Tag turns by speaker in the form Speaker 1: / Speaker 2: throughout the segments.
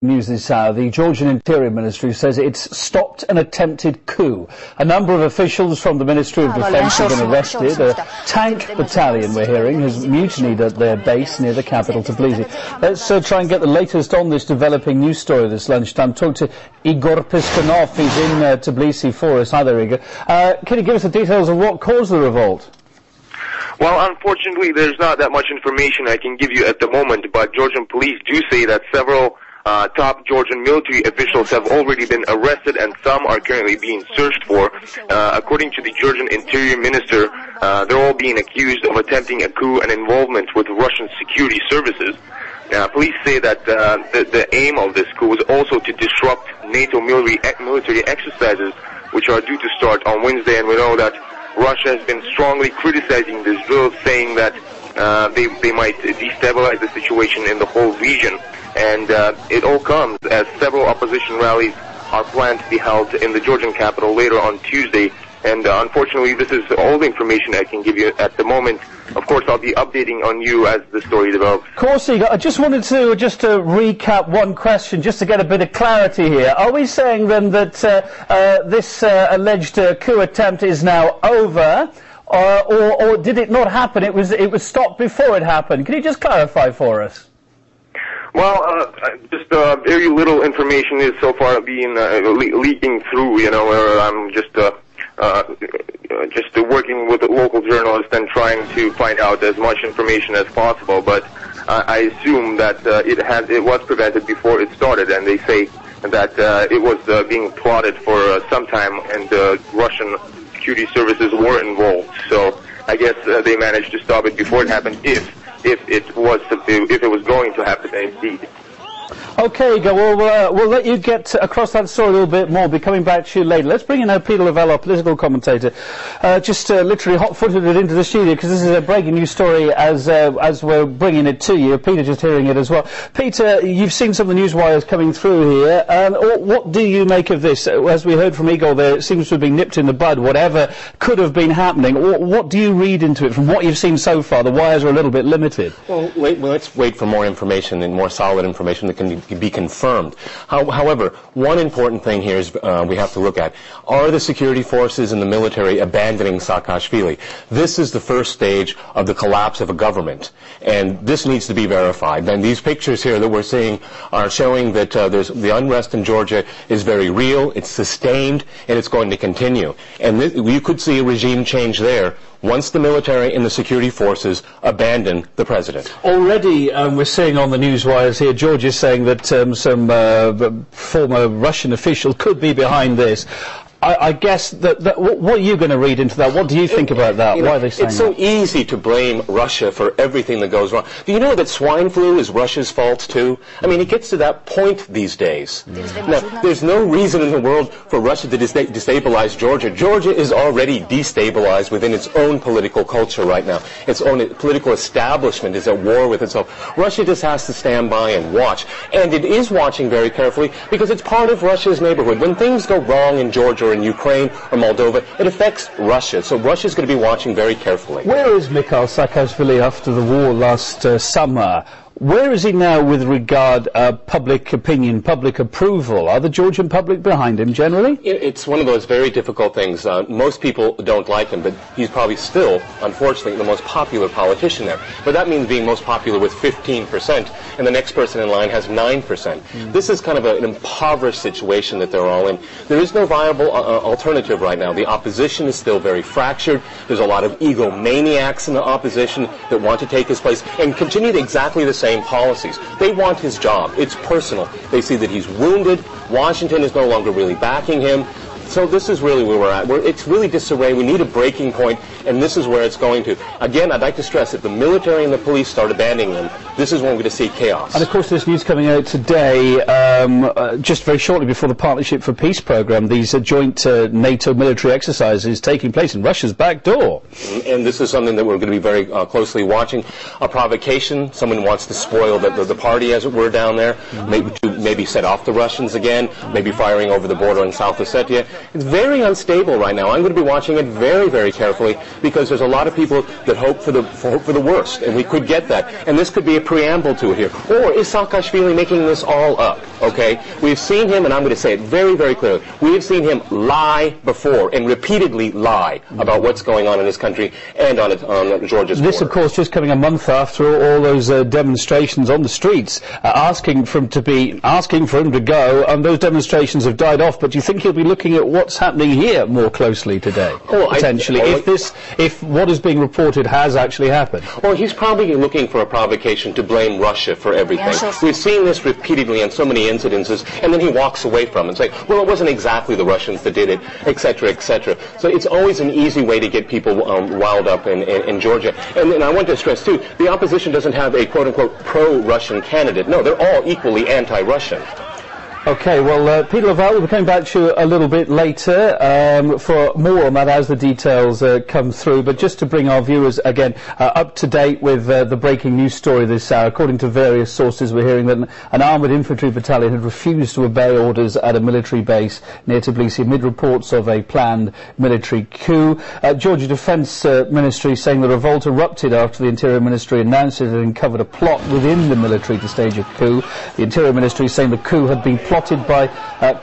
Speaker 1: News this hour. The Georgian Interior Ministry says it's stopped an attempted coup. A number of officials from the Ministry of Defence have been arrested. A tank battalion, we're hearing, has mutinied at their base near the capital, Tbilisi. Let's try and get the latest on this developing news story this lunchtime. Talk to Igor Piskunov. He's in Tbilisi for us. Hi there, Igor. Can you give us the details of what caused the revolt?
Speaker 2: Well, unfortunately, there's not that much information I can give you at the moment, but Georgian police do say that several top Georgian military officials have already been arrested and some are currently being searched for. According to the Georgian Interior Minister, they're all being accused of attempting a coup and involvement with Russian security services. Police say that the aim of this coup was also to disrupt NATO military exercises, which are due to start on Wednesday, and we know that Russia has been strongly criticizing this drill, saying that they might destabilize the situation in the whole region. And it all comes as several opposition rallies are planned to be held in the Georgian capital later on Tuesday. And unfortunately, this is all the information I can give you at the moment. Of course, I'll be updating on you as the story develops.
Speaker 1: Of course, Igor. I just wanted to recap one question, just to get a bit of clarity here. Are we saying then that this alleged coup attempt is now over, or did it not happen? It was stopped before it happened. Can you just clarify for us?
Speaker 2: Well, just very little information is so far being leaking through. You know, I'm just working with the local journalists and trying to find out as much information as possible. But I assume that it was prevented before it started, and they say that it was being plotted for some time, and Russian security services were involved. So I guess they managed to stop it before it happened, if it was going to happen indeed.
Speaker 1: Okay, Igor, we'll let you get across that story a little bit more. We'll be coming back to you later. Let's bring in Peter Lavelle, our political commentator, literally hot-footed it into the studio, because this is a breaking news story as we're bringing it to you. Peter just hearing it as well. Peter, you've seen some of the news wires coming through here. What do you make of this? As we heard from Igor there, it seems to have been nipped in the bud, whatever could have been happening. What do you read into it from what you've seen so far? The wires are a little bit limited.
Speaker 3: Well, let's wait for more information and more solid information that can be confirmed. However, one important thing here is we have to look at, are the security forces and the military abandoning Saakashvili? This is the first stage of the collapse of a government, and this needs to be verified. And these pictures here that we're seeing are showing that the unrest in Georgia is very real, it's sustained, and it's going to continue. And you could see a regime change there once the military and the security forces abandon the president.
Speaker 1: Already we're seeing on the news wires here, George is saying that some former Russian official could be behind this. I guess what are you going to read into that? What do you think about that? Why are they saying
Speaker 3: that? It's so easy to blame Russia for everything that goes wrong. Do you know that swine flu is Russia's fault too? I mean, it gets to that point these days. Now, there's no reason in the world for Russia to destabilize Georgia. Georgia is already destabilized within its own political culture right now. Its own political establishment is at war with itself. Russia just has to stand by and watch. And it is watching very carefully because it's part of Russia's neighborhood. When things go wrong in Georgia or in Ukraine or Moldova, it affects Russia. So Russia's going to be watching very carefully.
Speaker 1: Where is Mikhail Saakashvili after the war last summer? Where is he now with regard public opinion, public approval? Are the Georgian public behind him generally?
Speaker 3: It's one of those very difficult things. Most people don't like him, but he's probably still, unfortunately, the most popular politician there. But that means being most popular with 15%, and the next person in line has 9%. This is kind of an impoverished situation that they're all in. There is no viable alternative right now. The opposition is still very fractured. There's a lot of egomaniacs in the opposition that want to take his place and continue exactly the same policies. They want his job. It's personal. They see that he's wounded. Washington is no longer really backing him. So this is really where we're at. It's really disarray. We need a breaking point, and this is where it's going to. Again, I'd like to stress, if the military and the police start abandoning them, this is when we're going to see chaos.
Speaker 1: And of course, this news coming out today, just very shortly before the Partnership for Peace program, these joint NATO military exercises taking place in Russia's back door.
Speaker 3: And this is something that we're going to be very closely watching. A provocation. Someone wants to spoil the party, as it were, down there. Maybe set off the Russians again. Maybe firing over the border in South Ossetia. It's very unstable right now. I'm going to be watching it very, very carefully because there's a lot of people that hope for the worst, and we could get that. And this could be a preamble to it here. Or is Saakashvili making this all up? Okay? We've seen him, and I'm going to say it very, very clearly, we have seen him lie before and repeatedly lie about what's going on in this country and on Georgia's border.
Speaker 1: This, of course, just coming a month after all those demonstrations on the streets, asking for him to go, and those demonstrations have died off. But do you think he'll be looking at what's happening here more closely today, potentially, if what is being reported has actually happened?
Speaker 3: Well, he's probably looking for a provocation to blame Russia for everything. We've seen this repeatedly in so many incidences, and then he walks away from it and say, well, it wasn't exactly the Russians that did it, etc., etc. So it's always an easy way to get people riled up in Georgia. And I want to stress, too, the opposition doesn't have a quote-unquote pro-Russian candidate. No, they're all equally anti-Russian.
Speaker 1: Okay, well, Peter Laval, we'll be coming back to you a little bit later for more on that as the details come through. But just to bring our viewers, again, up to date with the breaking news story this hour. According to various sources, we're hearing that an armoured infantry battalion had refused to obey orders at a military base near Tbilisi amid reports of a planned military coup. Georgia Defence Ministry saying the revolt erupted after the Interior Ministry announced it had uncovered a plot within the military to stage a coup. The Interior Ministry saying the coup had been plotted by,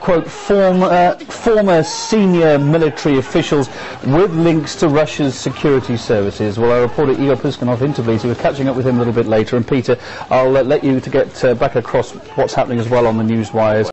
Speaker 1: quote, former senior military officials with links to Russia's security services. Well, our reporter Igor Puskanov in Tbilisi, we're catching up with him a little bit later. And Peter, I'll let you to get back across what's happening as well on the news wires.